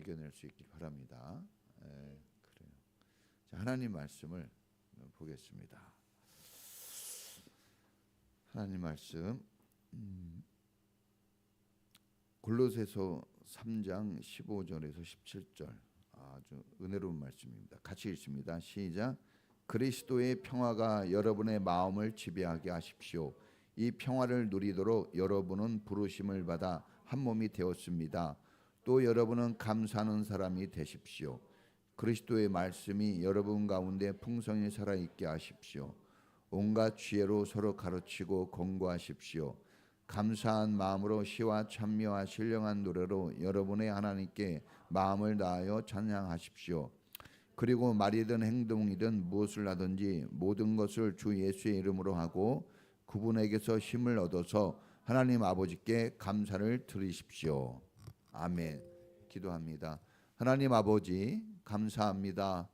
이겨낼 수 있길 바랍니다. 그래요. 자, 하나님 말씀을 보겠습니다. 하나님 말씀 골로새서 3장 15절에서 17절 아주 은혜로운 말씀입니다. 같이 읽습니다. 시작. 그리스도의 평화가 여러분의 마음을 지배하게 하십시오. 이 평화를 누리도록 여러분은 부르심을 받아 한 몸이 되었습니다. 또 여러분은 감사하는 사람이 되십시오. 그리스도의 말씀이 여러분 가운데 풍성히 살아있게 하십시오. 온갖 지혜로 서로 가르치고 권고하십시오. 감사한 마음으로 시와 찬미와 신령한 노래로 여러분의 하나님께 마음을 다하여 찬양하십시오. 그리고 말이든 행동이든 무엇을 하든지 모든 것을 주 예수의 이름으로 하고 그분에게서 힘을 얻어서 하나님 아버지께 감사를 드리십시오. 아멘. 기도합니다. 하나님 아버지 감사합니다.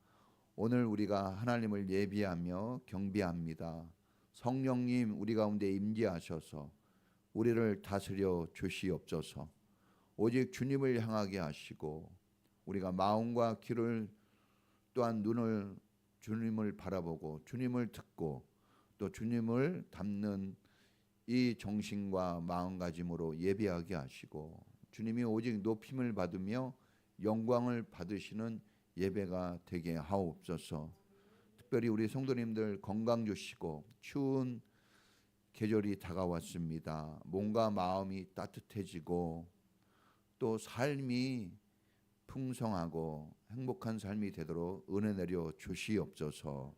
오늘 우리가 하나님을 예비하며 경배합니다. 성령님 우리 가운데 임재하셔서 우리를 다스려 주시옵소서. 오직 주님을 향하게 하시고 우리가 마음과 귀를 또한 눈을 주님을 바라보고 주님을 듣고 또 주님을 담는 이 정신과 마음가짐으로 예배하게 하시고 주님이 오직 높임을 받으며 영광을 받으시는 예배가 되게 하옵소서. 특별히 우리 성도님들 건강 주시고 추운 계절이 다가왔습니다. 몸과 마음이 따뜻해지고 또 삶이 풍성하고 행복한 삶이 되도록 은혜 내려 주시옵소서.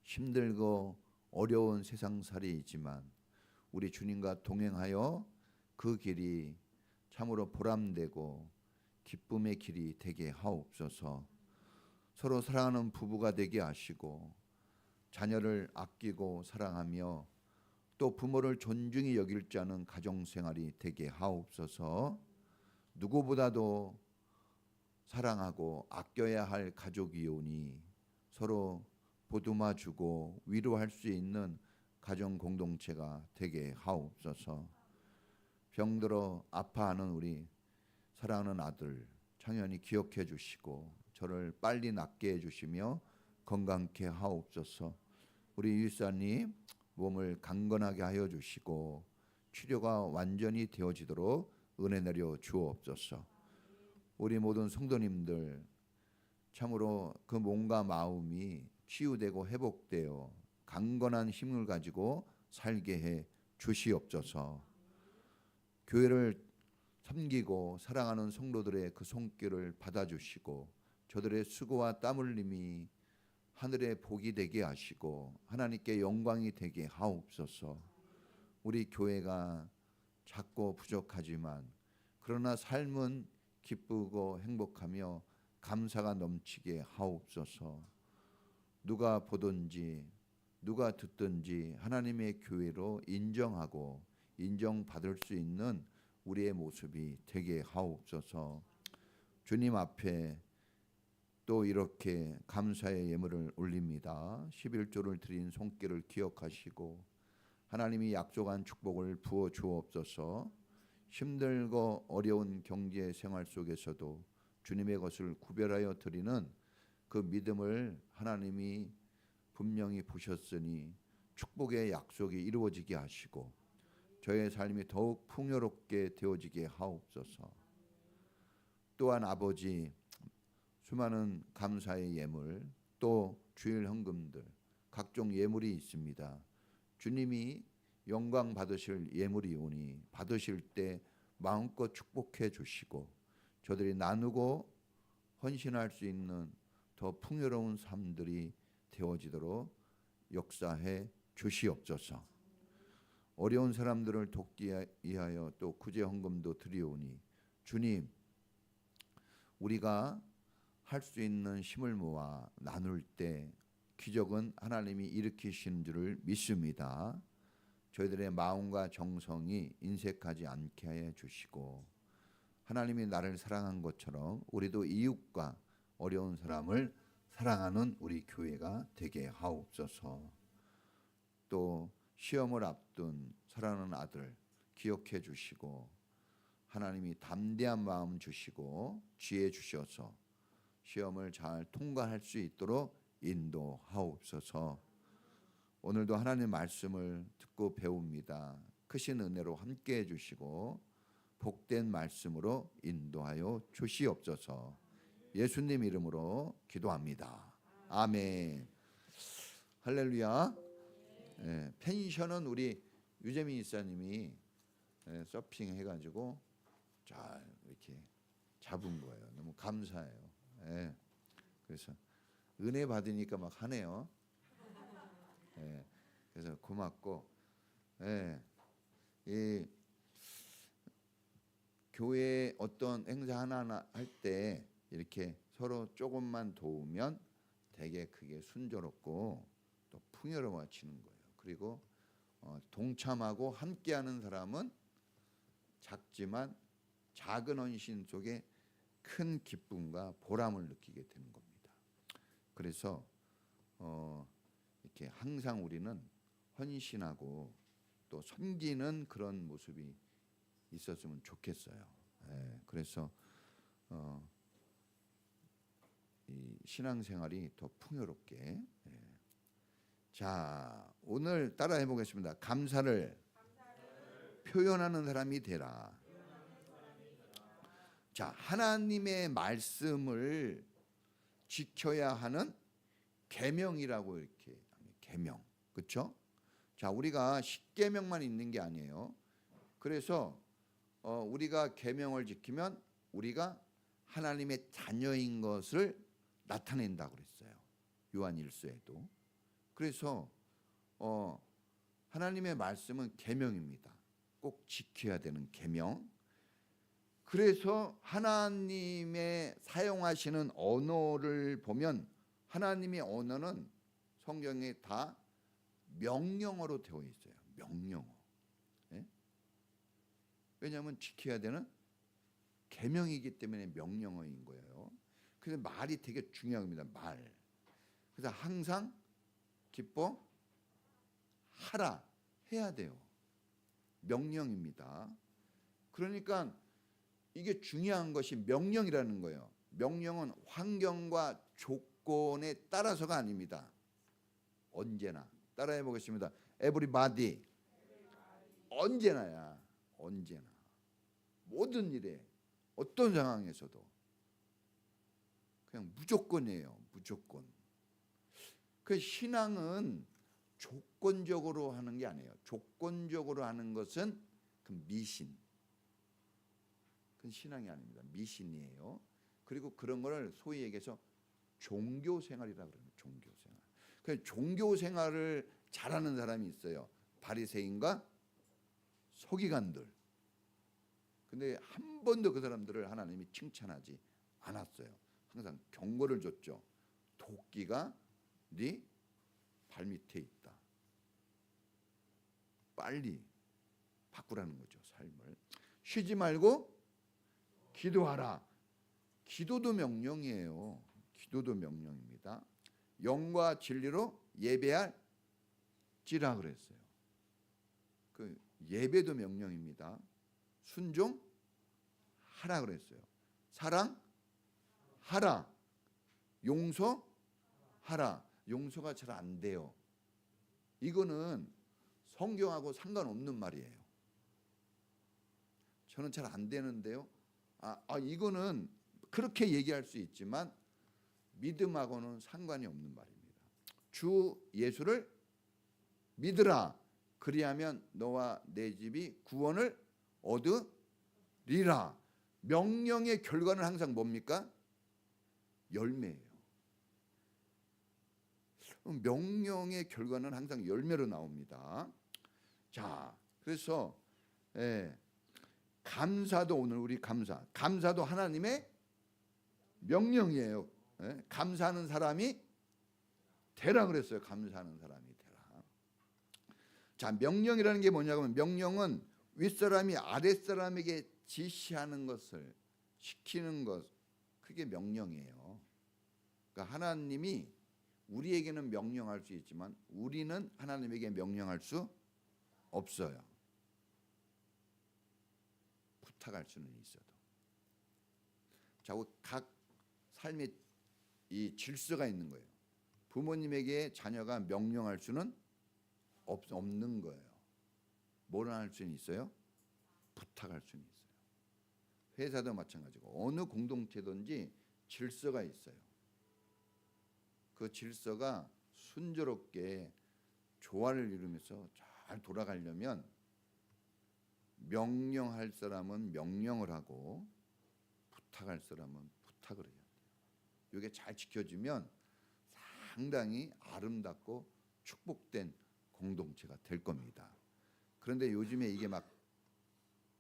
힘들고 어려운 세상살이이지만 우리 주님과 동행하여 그 길이 참으로 보람되고 기쁨의 길이 되게 하옵소서. 서로 사랑하는 부부가 되게 하시고 자녀를 아끼고 사랑하며 또 부모를 존중히 여길 줄 아는 가정생활이 되게 하옵소서. 누구보다도 사랑하고 아껴야 할 가족이오니 서로 보듬어주고 위로할 수 있는 가정 공동체가 되게 하옵소서. 병들어 아파하는 우리 사랑하는 아들 창현이 기억해 주시고 저를 빨리 낫게 해주시며 건강케 하옵소서. 우리 유사님 몸을 강건하게 하여 주시고 치료가 완전히 되어지도록 은혜 내려 주옵소서. 우리 모든 성도님들 참으로 그 몸과 마음이 치유되고 회복되어 강건한 힘을 가지고 살게 해 주시옵소서. 교회를 섬기고 사랑하는 성도들의 그 손길을 받아주시고 저들의 수고와 땀 흘림이 하늘의 복이 되게 하시고 하나님께 영광이 되게 하옵소서. 우리 교회가 작고 부족하지만 그러나 삶은 기쁘고 행복하며 감사가 넘치게 하옵소서. 누가 보든지 누가 듣든지 하나님의 교회로 인정하고 인정받을 수 있는 우리의 모습이 되게 하옵소서. 주님 앞에 또 이렇게 감사의 예물을 올립니다. 11조를 드린 손길을 기억하시고 하나님이 약속한 축복을 부어 주옵소서. 힘들고 어려운 경제 생활 속에서도 주님의 것을 구별하여 드리는 그 믿음을 하나님이 분명히 보셨으니 축복의 약속이 이루어지게 하시고 저의 삶이 더욱 풍요롭게 되어지게 하옵소서. 또한 아버지 수많은 감사의 예물 또 주일 헌금들 각종 예물이 있습니다. 주님이 영광 받으실 예물이 오니 받으실 때 마음껏 축복해 주시고 저들이 나누고 헌신할 수 있는 더 풍요로운 삶들이 되어지도록 역사해 주시옵소서. 어려운 사람들을 돕기 위하여 또 구제 헌금도 드리오니 주님 우리가 할 수 있는 힘을 모아 나눌 때 기적은 하나님이 일으키시는 줄을 믿습니다. 저희들의 마음과 정성이 인색하지 않게 해 주시고 하나님이 나를 사랑한 것처럼 우리도 이웃과 어려운 사람을 사랑하는 우리 교회가 되게 하옵소서. 또 시험을 앞둔 사랑하는 아들 기억해 주시고 하나님이 담대한 마음 주시고 지혜 주셔서 시험을 잘 통과할 수 있도록 인도하옵소서. 오늘도 하나님의 말씀을 듣고 배웁니다. 크신 은혜로 함께해 주시고 복된 말씀으로 인도하여 주시옵소서. 예수님 이름으로 기도합니다. 아멘. 할렐루야. 펜션은 우리 유재민 이사님이 서핑해가지고 잘 이렇게 잡은 거예요. 너무 감사해요. 그래서 은혜 받으니까 막 하네요. 그래서 고맙고, 이 교회 어떤 행사 하나 할 때 이렇게 서로 조금만 도우면 되게 그게 순조롭고 또 풍요로워지는 거예요. 그리고 동참하고 함께하는 사람은 작지만 작은 헌신 속에 큰 기쁨과 보람을 느끼게 되는 겁니다. 그래서 이렇게 항상 우리는 헌신하고 또 섬기는 그런 모습이 있었으면 좋겠어요. 그래서 이 신앙생활이 더 풍요롭게. 자, 오늘 따라해 보겠습니다. 감사를 표현하는 사람이 되라. 자, 하나님의 말씀을 지켜야 하는 계명이라고 이렇게 계명, 그렇죠? 자, 우리가 십계명만 있는 게 아니에요. 그래서 우리가 계명을 지키면 우리가 하나님의 자녀인 것을 나타낸다고 그랬어요. 요한일서에도. 그래서 하나님의 말씀은 계명입니다. 꼭 지켜야 되는 계명. 그래서 하나님의 사용하시는 언어를 보면 하나님의 언어는 성경에 다 명령어로 되어 있어요. 명령어. 왜냐하면 지켜야 되는 계명이기 때문에 명령어인 거예요. 그래서 말이 되게 중요합니다. 말. 그래서 항상 기뻐하라 해야 돼요. 명령입니다. 그러니까 이게 중요한 것이 명령이라는 거예요. 명령은 환경과 조건에 따라서가 아닙니다. 언제나. 따라해 보겠습니다. Everybody. 언제나야. 언제나. 모든 일에 어떤 상황에서도 그냥 무조건이에요. 무조건. 그 신앙은 조건적으로 하는 게 아니에요. 조건적으로 하는 것은 그 미신. 그건 신앙이 아닙니다. 미신이에요. 그리고 그런 거를 소위 얘기해서 종교 생활이라고 그래요. 종교 생활. 그 종교 생활을 잘하는 사람이 있어요. 바리새인과 서기관들. 근데 한 번도 그 사람들을 하나님이 칭찬하지 않았어요. 항상 경고를 줬죠. 도끼가 네 발밑에 있다. 빨리 바꾸라는 거죠. 삶을. 쉬지 말고 기도하라. 기도도 명령이에요. 기도도 명령입니다. 영과 진리로 예배할지라 그랬어요. 그 예배도 명령입니다. 순종하라 그랬어요. 사랑하라. 용서하라. 용서가 잘 안 돼요. 이거는 성경하고 상관없는 말이에요. 저는 잘 안 되는데요. 이거는 그렇게 얘기할 수 있지만 믿음하고는 상관이 없는 말입니다. 주 예수를 믿으라. 그리하면 너와 내 집이 구원을 얻으리라. 명령의 결과는 항상 뭡니까? 열매예요. 명령의 결과는 항상 열매로 나옵니다. 자, 그래서 감사도 오늘 우리 감사도 하나님의 명령이에요. 감사하는 사람이 되라 그랬어요. 감사하는 사람이 되라. 자, 명령이라는 게 뭐냐면 명령은 윗사람이 아랫사람에게 지시하는 것을 시키는 것, 그게 명령이에요. 그러니까 하나님이 우리에게는 명령할 수 있지만 우리는 하나님에게 명령할 수 없어요. 부탁할 수는 있어도. 자, 각 삶의 이 질서가 있는 거예요. 부모님에게 자녀가 명령할 수는 없는 거예요. 뭐라 할 수는 있어요? 부탁할 수는 있어요. 회사도 마찬가지고 어느 공동체든지 질서가 있어요. 그 질서가 순조롭게 조화를 이루면서 잘 돌아가려면 명령할 사람은 명령을 하고 부탁할 사람은 부탁을 해야 돼요. 이게 잘 지켜지면 상당히 아름답고 축복된 공동체가 될 겁니다. 그런데 요즘에 이게 막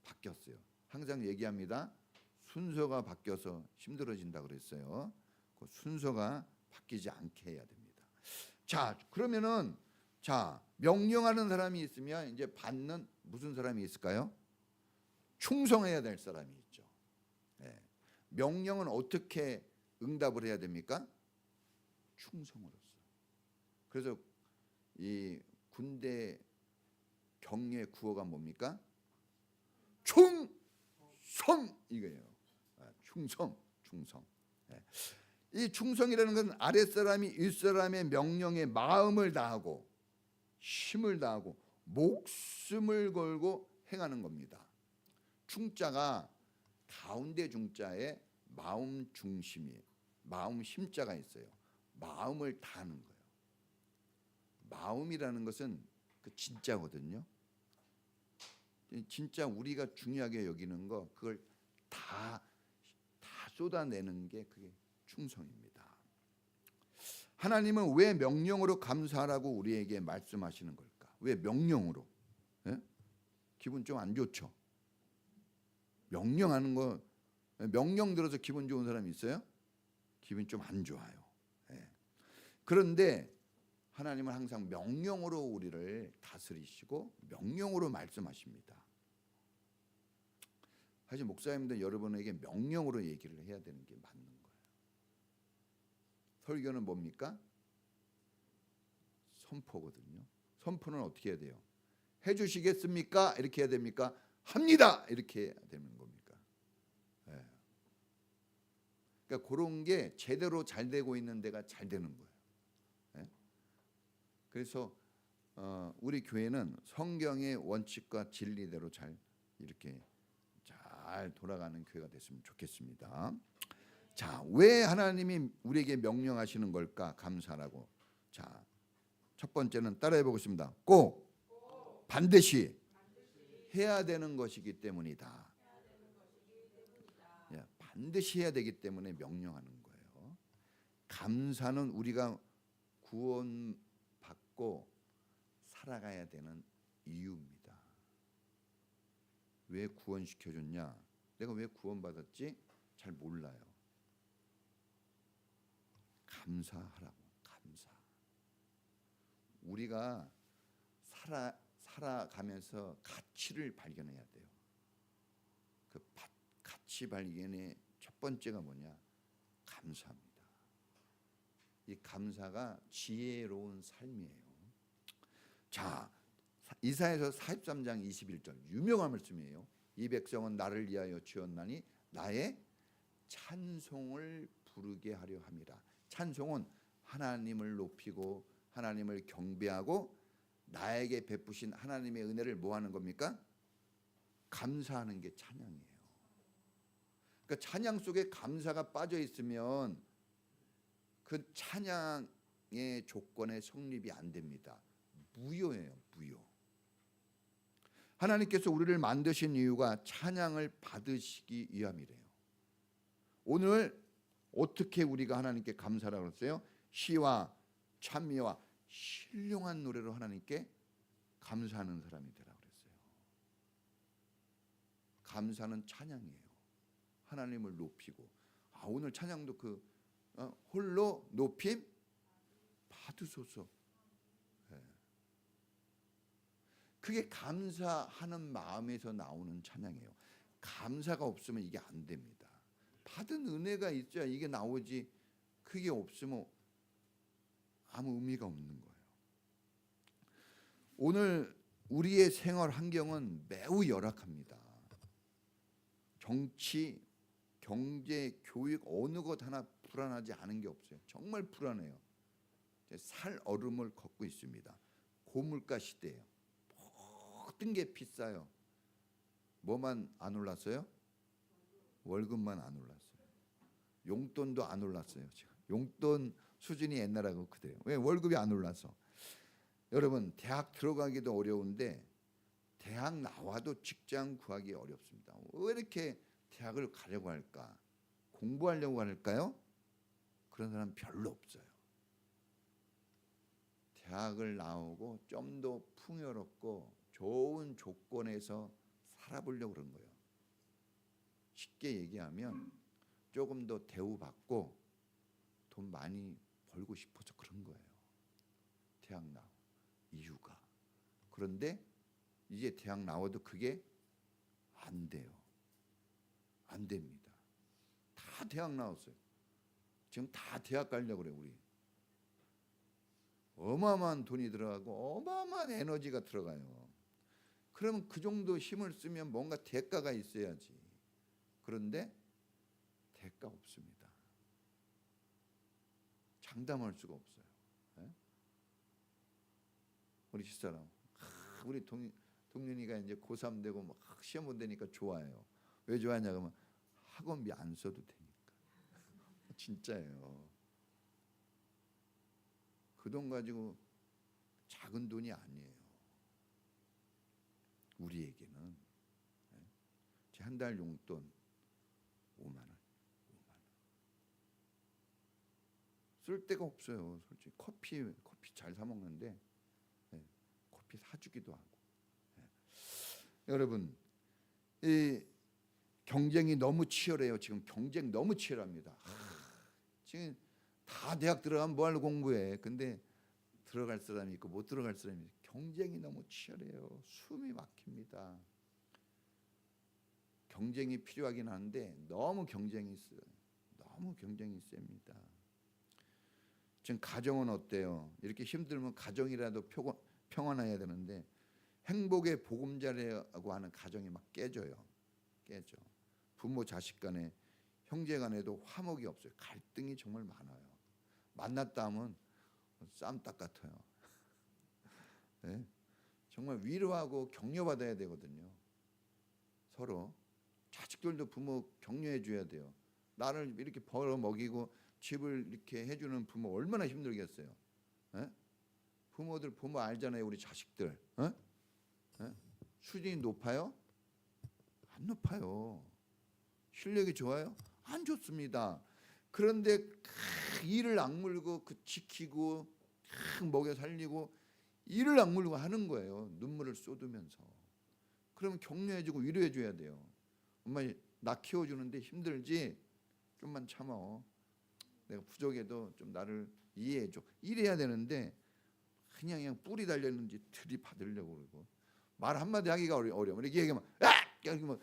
바뀌었어요. 항상 얘기합니다. 순서가 바뀌어서 힘들어진다 그랬어요. 그 순서가 바뀌지 않게 해야 됩니다. 자, 그러면은 명령하는 사람이 있으면 이제 받는 무슨 사람이 있을까요? 충성해야 될 사람이 있죠. 네. 명령은 어떻게 응답을 해야 됩니까? 충성으로서. 그래서 이 군대 경례 구호가 뭡니까? 충성 이거예요. 충성. 네. 이 충성이라는 건 아랫사람이 윗사람의 명령에 마음을 다하고 힘을 다하고 목숨을 걸고 행하는 겁니다. 충자가 가운데 중자에 마음 중심이 마음 힘자가 있어요. 마음을 다하는 거예요. 마음이라는 것은 그 진짜거든요. 진짜 우리가 중요하게 여기는 거 그걸 다 쏟아내는 게 그게 충성입니다. 하나님은 왜 명령으로 감사하라고 우리에게 말씀하시는 걸까? 왜 명령으로? 예? 기분 좀 안 좋죠? 명령하는 거 명령 들어서 기분 좋은 사람이 있어요? 기분 좀 안 좋아요. 예. 그런데 하나님은 항상 명령으로 우리를 다스리시고 명령으로 말씀하십니다. 사실 목사님들 여러분에게 명령으로 얘기를 해야 되는 게 맞는 거예요. 설교는 뭡니까? 선포거든요. 선포는 어떻게 해야 돼요? 해주시겠습니까? 이렇게 해야 됩니까? 합니다. 이렇게 해야 되는 겁니까? 네. 그러니까 그런 게 제대로 잘 되고 있는 데가 잘 되는 거예요. 네? 그래서 우리 교회는 성경의 원칙과 진리대로 잘 이렇게 잘 돌아가는 교회가 됐으면 좋겠습니다. 자, 왜 하나님이 우리에게 명령하시는 걸까? 감사라고. 자, 첫 번째는 따라해 보겠습니다. 꼭 반드시 해야 되는 것이기 때문이다. 예, 반드시 해야 되기 때문에 명령하는 거예요. 감사는 우리가 구원받고 살아가야 되는 이유입니다. 왜 구원시켜줬냐? 내가 왜 구원받았지? 잘 몰라요. 감사하라고. 감사. 우리가 살아가면서 가치를 발견해야 돼요. 그 가치 발견의 첫 번째가 뭐냐? 감사입니다. 이 감사가 지혜로운 삶이에요. 자, 이사야서 43장 21절 유명한 말씀이에요. 이 백성은 나를 위하여 지었나니 나의 찬송을 부르게 하려 함이라. 찬송은 하나님을 높이고 하나님을 경배하고 나에게 베푸신 하나님의 은혜를 뭐 하는 겁니까? 감사하는 게 찬양이에요. 그러니까 찬양 속에 감사가 빠져 있으면 그 찬양의 조건에 성립이 안 됩니다. 무효예요, 무효. 하나님께서 우리를 만드신 이유가 찬양을 받으시기 위함이래요. 오늘 어떻게 우리가 하나님께 감사라고 했어요? 시와 찬미와 신령한 노래로 하나님께 감사하는 사람이 되라 그랬어요. 감사는 찬양이에요. 하나님을 높이고. 오늘 찬양도 홀로 높임 받으소서. 그게 감사하는 마음에서 나오는 찬양이에요. 감사가 없으면 이게 안 됩니다. 받은 은혜가 있어야 이게 나오지. 그게 없으면 아무 의미가 없는 거예요. 오늘 우리의 생활 환경은 매우 열악합니다. 정치, 경제, 교육 어느 것 하나 불안하지 않은 게 없어요. 정말 불안해요. 살 얼음을 걷고 있습니다. 고물가 시대예요. 모든 게 비싸요. 뭐만 안 올랐어요? 월급만 안 올랐어요. 용돈도 안 올랐어요. 지금 용돈 수준이 옛날하고 그대로. 왜? 월급이 안 올라서. 여러분, 대학 들어가기도 어려운데 대학 나와도 직장 구하기 어렵습니다. 왜 이렇게 대학을 가려고 할까? 공부하려고 할까요? 그런 사람 별로 없어요. 대학을 나오고 좀 더 풍요롭고 좋은 조건에서 살아보려고 그런 거예요. 쉽게 얘기하면 조금 더 대우받고 돈 많이 벌고 싶어서 그런 거예요. 대학 나오 이유가. 그런데 이제 대학 나와도 그게 안 돼요. 안 됩니다. 다 대학 나왔어요. 지금 다 대학 가려고 그래요. 우리 어마어마한 돈이 들어가고 어마어마한 에너지가 들어가요. 그러면 그 정도 힘을 쓰면 뭔가 대가가 있어야지. 그런데 대가 없습니다. 장담할 수가 없어요. 네? 우리 집사람, 우리 동윤이가 이제 고3 되고 막 시험 못 되니까 좋아해요. 왜 좋아하냐 그러면 학원비 안 써도 되니까. 진짜예요. 그 돈 가지고 작은 돈이 아니에요. 우리에게는 제 한 달 용돈 5만 원. 쓸 데가 없어요. 솔직히 커피 잘 사 먹는데 커피 사주기도 하고. 여러분, 이 경쟁이 너무 치열해요. 지금 경쟁 너무 치열합니다. 지금 다 대학 들어가면 뭐 하려고 공부해. 근데 들어갈 사람이 있고 못 들어갈 사람이 있고 경쟁이 너무 치열해요. 숨이 막힙니다. 경쟁이 필요하긴 한데 너무 경쟁이 있어요. 너무 경쟁이 셉니다. 지금 가정은 어때요? 이렇게 힘들면 가정이라도 평안해야 되는데 행복의 보금자리라고 하는 가정이 막 깨져요. 깨져. 부모 자식 간에 형제 간에도 화목이 없어요. 갈등이 정말 많아요. 만났다 하면 쌈딱 같아요. 네? 정말 위로하고 격려받아야 되거든요. 서로 자식들도 부모 격려해 줘야 돼요. 나를 이렇게 벌어 먹이고 집을 이렇게 해주는 부모 얼마나 힘들겠어요. 네? 부모들 부모 알잖아요. 우리 자식들 수준이 높아요? 안 높아요. 실력이 좋아요? 안 좋습니다. 그런데 이를 악물고 지키고 먹여 살리고 이를 악물고 하는 거예요. 눈물을 쏟으면서. 그러면 격려해주고 위로해줘야 돼요. 엄마 나 키워주는데 힘들지? 좀만 참아. 내가 부족해도 좀 나를 이해해줘. 이래야 되는데 그냥 뿔이 달렸는지 들이받으려고 그러고 말 한마디 하기가 어려워. 이렇게 얘기하면 이렇게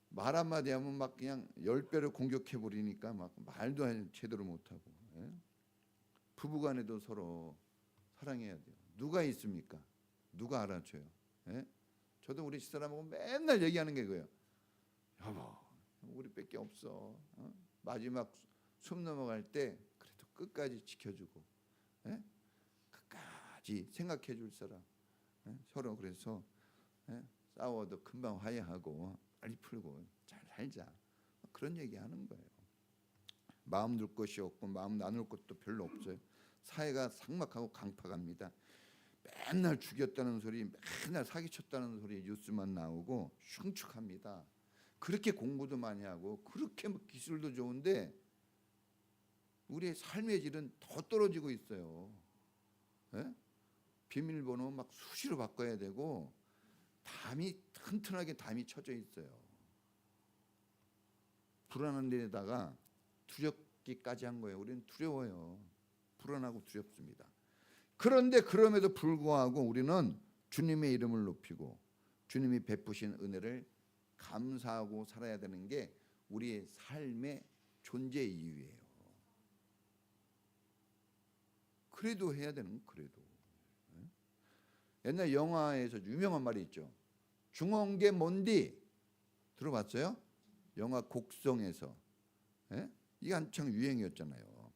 말 한마디 하면 막 그냥 10배로 공격해 버리니까 막 말도 제대로 못하고. 부부간에도 서로 사랑해야 돼요. 누가 있습니까? 누가 알아줘요? 저도 우리 집사람하고 맨날 얘기하는 게 그거예요. 여보, 우리밖에 없어. 마지막 숨 넘어갈 때 그래도 끝까지 지켜주고 끝까지 생각해 줄 사람. 서로 그래서 싸워도 금방 화해하고 빨리 풀고 잘 살자. 그런 얘기하는 거예요. 마음 둘 것이 없고 마음 나눌 것도 별로 없어요. 사회가 삭막하고 강팍합니다. 맨날 죽였다는 소리, 맨날 사기쳤다는 소리 뉴스만 나오고 흉측합니다. 그렇게 공부도 많이 하고 그렇게 기술도 좋은데 우리의 삶의 질은 더 떨어지고 있어요. 비밀번호 막 수시로 바꿔야 되고 담이 튼튼하게 담이 쳐져 있어요. 불안한 데다가 두렵기까지 한 거예요. 우리는 두려워요. 불안하고 두렵습니다. 그런데 그럼에도 불구하고 우리는 주님의 이름을 높이고 주님이 베푸신 은혜를 감사하고 살아야 되는 게 우리의 삶의 존재 이유예요. 그래도 해야 되는 그래도. 옛날 영화에서 유명한 말이 있죠. 중원게 뭔디 들어봤어요? 영화 곡성에서, 예? 이게 한창 유행이었잖아요.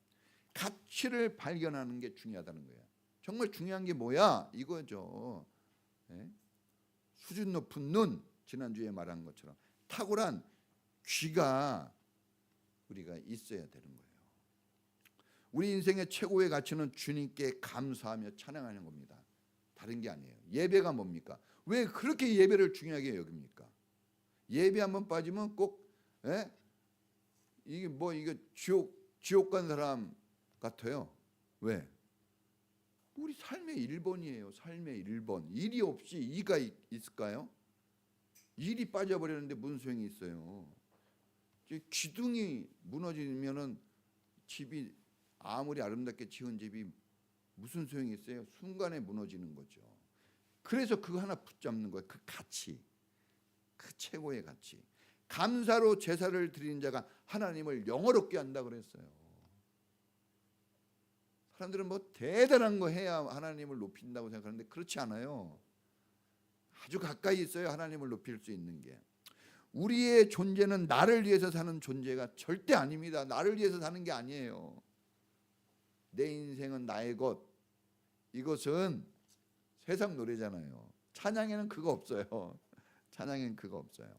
가치를 발견하는 게 중요하다는 거예요. 정말 중요한 게 뭐야? 이거죠. 예? 수준 높은 눈, 지난주에 말한 것처럼 탁월한 귀가 우리가 있어야 되는 거예요. 우리 인생의 최고의 가치는 주님께 감사하며 찬양하는 겁니다. 다른 게 아니에요. 예배가 뭡니까? 왜 그렇게 예배를 중요하게 여깁니까? 예배 한번 빠지면 꼭, 예? 이게 뭐 이게 지옥 간 사람 같아요. 왜? 우리 삶의 1번이에요. 삶의 1번. 일이 없이 이가 있을까요? 일이 빠져버렸는데 무슨 소용이 있어요? 기둥이 무너지면은 집이 아무리 아름답게 지은 집이 무슨 소용이 있어요? 순간에 무너지는 거죠. 그래서 그거 하나 붙잡는 거예요. 그 가치, 그 최고의 가치. 감사로 제사를 드리는 자가 하나님을 영화롭게 한다 그랬어요. 사람들은 뭐 대단한 거 해야 하나님을 높인다고 생각하는데 그렇지 않아요. 아주 가까이 있어요. 하나님을 높일 수 있는 게. 우리의 존재는 나를 위해서 사는 존재가 절대 아닙니다. 나를 위해서 사는 게 아니에요. 내 인생은 나의 것. 이것은 세상 노래잖아요. 찬양에는 그거 없어요. 찬양에는 그거 없어요.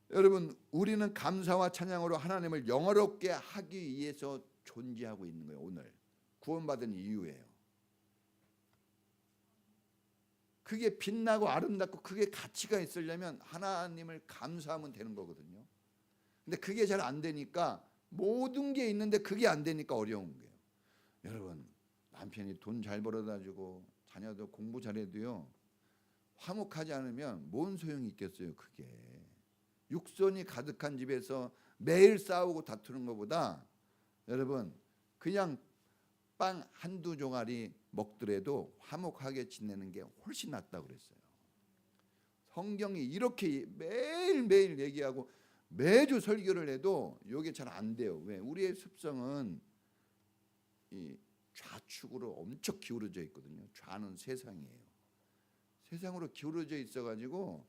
여러분, 우리는 감사와 찬양으로 하나님을 영화롭게 하기 위해서 존재하고 있는 거예요. 오늘 구원받은 이유예요. 그게 빛나고 아름답고 그게 가치가 있으려면 하나님을 감사하면 되는 거거든요. 근데 그게 잘 안 되니까 모든 게 있는데 그게 안 되니까 어려운 거예요. 여러분, 남편이 돈 잘 벌어다 주고 자녀도 공부 잘해도요, 화목하지 않으면 뭔 소용이 있겠어요. 그게 육선이 가득한 집에서 매일 싸우고 다투는 것보다 여러분 그냥 빵 한두 종아리 먹더라도 화목하게 지내는 게 훨씬 낫다고 그랬어요. 성경이 이렇게 매일매일 얘기하고 매주 설교를 해도 이게 잘 안 돼요. 왜? 우리의 습성은 이 좌측으로 엄청 기울어져 있거든요. 좌는 세상이에요. 세상으로 기울어져 있어가지고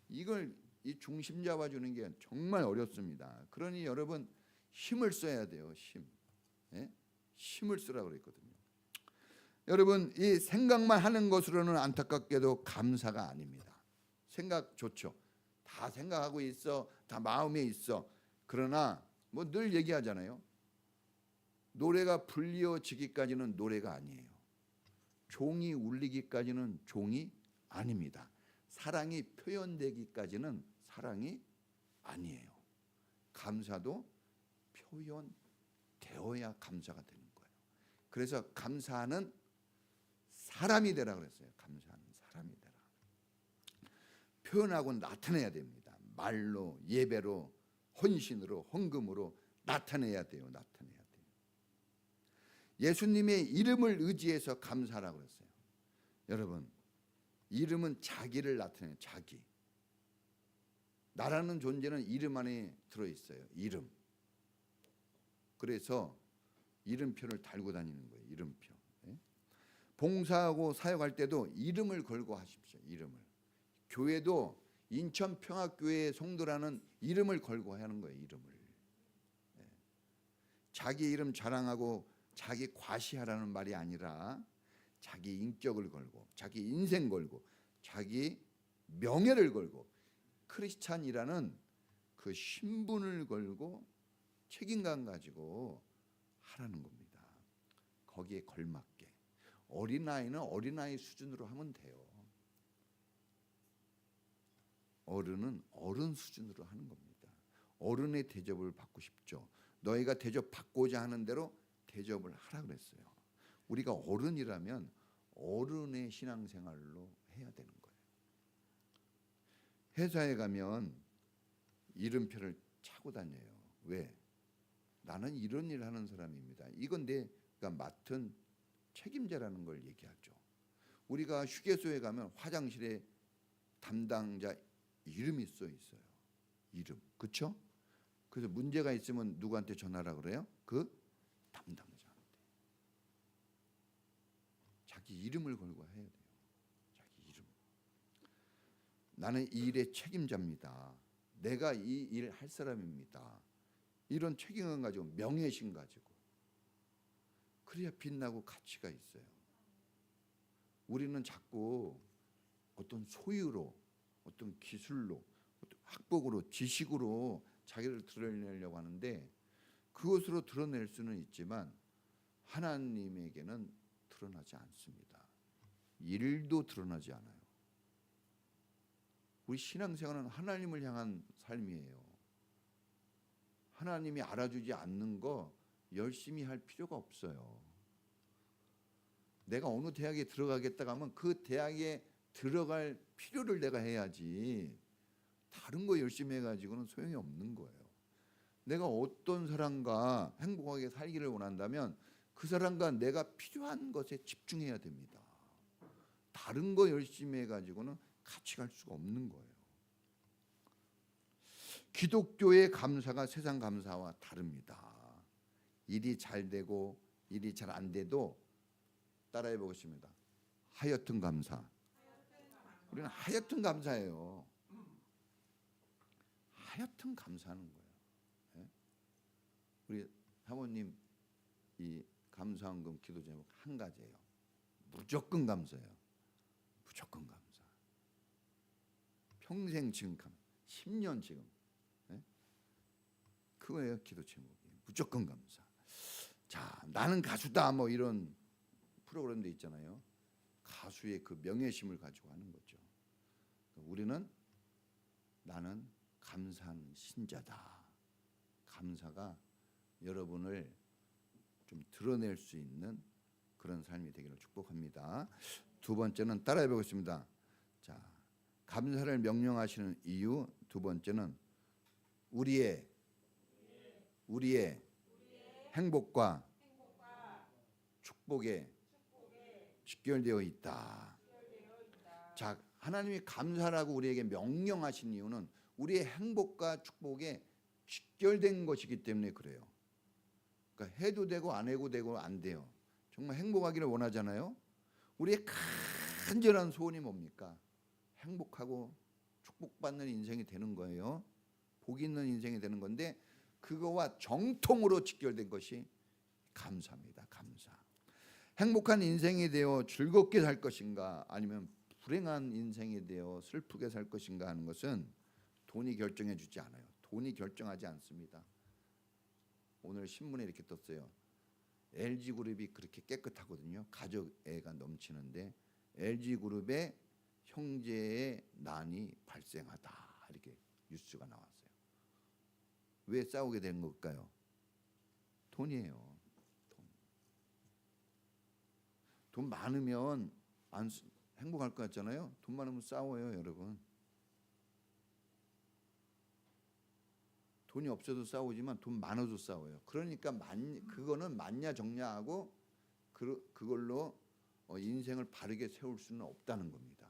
이걸 이 중심 잡아주는 게 정말 어렵습니다. 그러니 여러분 힘을 써야 돼요. 힘. 예? 힘을 쓰라고 그랬거든요. 여러분, 이 생각만 하는 것으로는 안타깝게도 감사가 아닙니다. 생각 좋죠. 다 생각하고 있어. 다 마음에 있어. 그러나 뭐 늘 얘기하잖아요. 노래가 불리어지기까지는 노래가 아니에요. 종이 울리기까지는 종이 아닙니다. 사랑이 표현되기까지는 사랑이 아니에요. 감사도 표현되어야 감사가 되는 거예요. 그래서 감사하는 사람이 되라 그랬어요. 감사하는 사람이 되라. 표현하고 나타내야 됩니다. 말로, 예배로, 헌신으로, 헌금으로 나타내야 돼요. 나타내야 돼요. 예수님의 이름을 의지해서 감사하라고 그랬어요. 여러분, 이름은 자기를 나타내요. 자기. 나라는 존재는 이름 안에 들어있어요. 이름. 그래서 이름표를 달고 다니는 거예요. 이름표. 봉사하고 사역할 때도 이름을 걸고 하십시오. 이름을. 교회도 인천평화교회 성도라는 이름을 걸고 하는 거예요. 이름을. 자기 이름 자랑하고 자기 과시하라는 말이 아니라 자기 인격을 걸고 자기 인생 걸고 자기 명예를 걸고 크리스찬이라는 그 신분을 걸고 책임감 가지고 하라는 겁니다. 거기에 걸맞게. 어린아이는 어린아이 수준으로 하면 돼요. 어른은 어른 수준으로 하는 겁니다. 어른의 대접을 받고 싶죠. 너희가 대접받고자 하는 대로 대접을 하라 그랬어요. 우리가 어른이라면 어른의 신앙생활로 해야 되는 거예요. 회사에 가면 이름표를 차고 다녀요. 왜? 나는 이런 일 하는 사람입니다. 이건 내가 맡은 책임자라는 걸 얘기하죠. 우리가 휴게소에 가면 화장실에 담당자 이름이 써 있어요. 이름. 그렇죠? 그래서 문제가 있으면 누구한테 전화하라 그래요? 그 담당자한테. 자기 이름을 걸고 해야 돼요. 자기 이름. 나는 이 일의 책임자입니다. 내가 이 일 할 사람입니다. 이런 책임감 가지고 명예심 가지고 그래야 빛나고 가치가 있어요. 우리는 자꾸 어떤 소유로, 어떤 기술로, 어떤 학복으로, 지식으로 자기를 드러내려고 하는데 그것으로 드러낼 수는 있지만 하나님에게는 드러나지 않습니다. 일도 드러나지 않아요. 우리 신앙생활은 하나님을 향한 삶이에요. 하나님이 알아주지 않는 거 열심히 할 필요가 없어요. 내가 어느 대학에 들어가겠다 하면 그 대학에 들어갈 필요를 내가 해야지 다른 거 열심히 해가지고는 소용이 없는 거예요. 내가 어떤 사람과 행복하게 살기를 원한다면 그 사람과 내가 필요한 것에 집중해야 됩니다. 다른 거 열심히 해가지고는 같이 갈 수가 없는 거예요. 기독교의 감사가 세상 감사와 다릅니다. 일이 잘 되고 일이 잘 안 돼도 따라해 보겠습니다. 하여튼 감사. 우리는 하여튼 감사해요. 하여튼 감사하는 거예요. 예? 우리 사모님 이 감사헌금 기도 제목 한 가지예요. 무조건 감사해요. 무조건 감사. 평생 지금 10년 지금. 예? 그거예요 기도 제목이. 무조건 감사. 자, 나는 가수다 뭐 이런 프로그램도 있잖아요. 가수의 그 명예심을 가지고 하는 거죠. 우리는 나는 감사하는 신자다. 감사가 여러분을 좀 드러낼 수 있는 그런 삶이 되기를 축복합니다. 두 번째는 따라해 보겠습니다. 자, 감사를 명령하시는 이유 두 번째는 우리의 행복과 축복에 직결되어 있다. 자, 하나님이 감사라고 우리에게 명령하신 이유는 우리의 행복과 축복에 직결된 것이기 때문에 그래요. 그러니까 해도 되고 안 해도 되고 안 돼요. 정말 행복하기를 원하잖아요. 우리의 간절한 소원이 뭡니까? 행복하고 축복받는 인생이 되는 거예요. 복 있는 인생이 되는 건데 그거와 정통으로 직결된 것이 감사입니다. 감사. 행복한 인생이 되어 즐겁게 살 것인가 아니면 불행한 인생이 되어 슬프게 살 것인가 하는 것은 돈이 결정해 주지 않아요. 돈이 결정하지 않습니다. 오늘 신문에 이렇게 떴어요. LG그룹이 그렇게 깨끗하거든요. 가족애가 넘치는데 LG그룹의 형제의 난이 발생하다 이렇게 뉴스가 나왔어요. 왜 싸우게 된 걸까요? 돈이에요. 돈 많으면 안 행복할 것 같잖아요. 돈 많으면 싸워요, 여러분. 돈이 없어도 싸우지만 돈 많아도 싸워요. 그러니까 그거는 맞냐 정냐하고 그걸로 인생을 바르게 세울 수는 없다는 겁니다.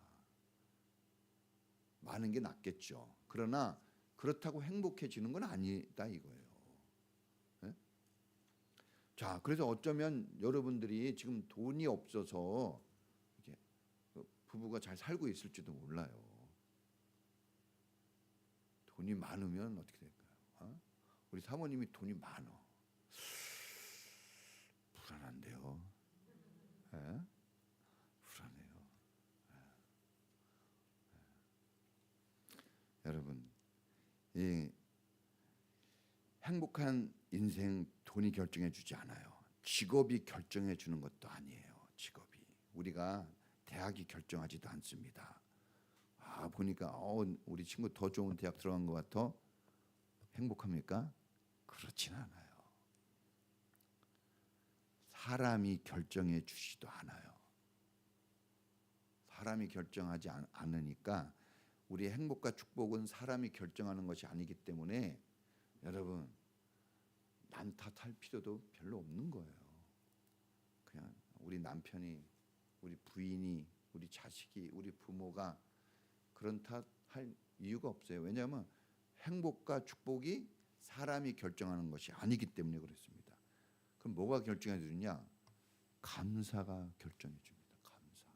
많은 게 낫겠죠. 그러나 그렇다고 행복해지는 건 아니다 이거예요. 네? 자, 그래서 어쩌면 여러분들이 지금 돈이 없어서 이렇게 부부가 잘 살고 있을지도 몰라요. 돈이 많으면 어떻게 될까요? 우리 사모님이 돈이 많어. 불안한데요. 네? 불안해요. 네. 여러분, 이 행복한 인생 돈이 결정해 주지 않아요. 직업이 결정해 주는 것도 아니에요. 직업이 우리가 대학이 결정하지도 않습니다. 보니까 우리 친구 더 좋은 대학 들어간 것 같아. 행복합니까? 그렇진 않아요. 사람이 결정해 주지도 않아요. 사람이 결정하지 않으니까 우리의 행복과 축복은 사람이 결정하는 것이 아니기 때문에 여러분 남 탓할 필요도 별로 없는 거예요. 그냥 우리 남편이, 우리 부인이, 우리 자식이, 우리 부모가 그런 탓할 이유가 없어요. 왜냐하면 행복과 축복이 사람이 결정하는 것이 아니기 때문에 그렇습니다. 그럼 뭐가 결정해 주느냐? 감사가 결정해 줍니다. 감사.